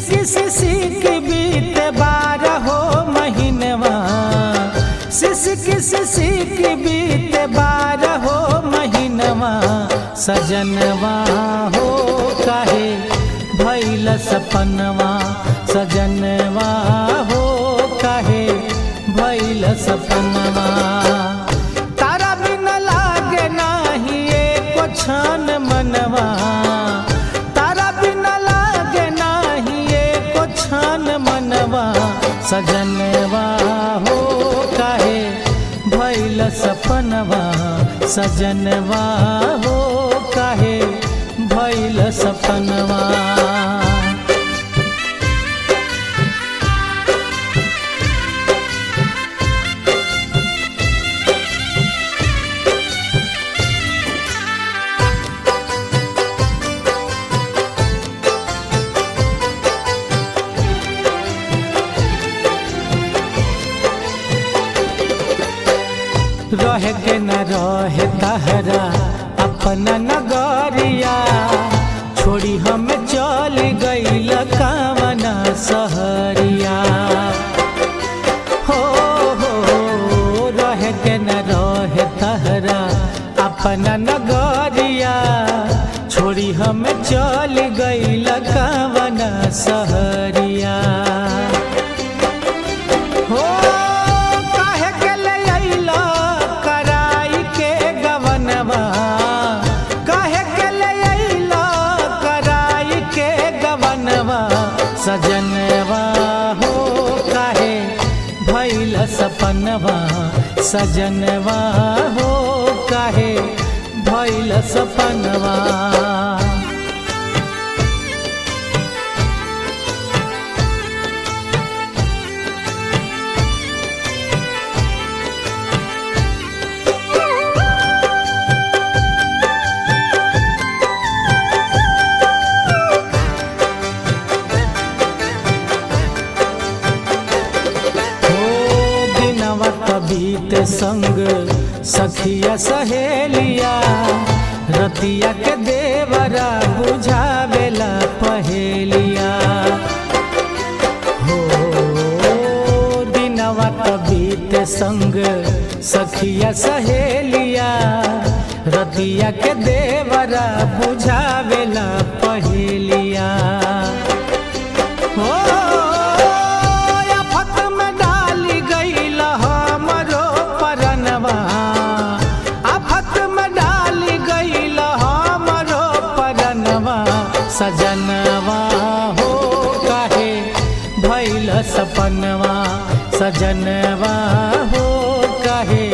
सिसकी बीते 12 महीनवा, सिसकी बीते 12 महीनवा। सजनवा हो काहे भइल सपनवा, सजनवा हो काहे भइल सपनवा। तारा बिन लागे नाही एको क्षण मनवा, तारा बिन लागे नाही एको क्षण मनवा। सजनवा हो काहे भइल सपनवा, सजनवा हो काहे भइल सपनवा। रह के न रहे तहरा अपना नगरिया, छोड़ी हम चल गइल कावना सहरिया। हो रह के न रहे तहरा अपना नगरिया, छोड़ी हम चल गइल कावना सहरिया। सजनवा हो काहे भइल सपनवा, सजनवा हो काहे भइल सपनवा। बीते संग सखिया सहेलिया, रतिया के देवरा बुझावेला पहेलिया। हो दिनवा बीते संग सखिया सहेलिया, रतिया के देवरा बुझावेला पहेलिया। सजनवा हो काहे भइल सपनवा, सजनवा हो काहे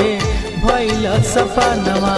भइल सपनवा।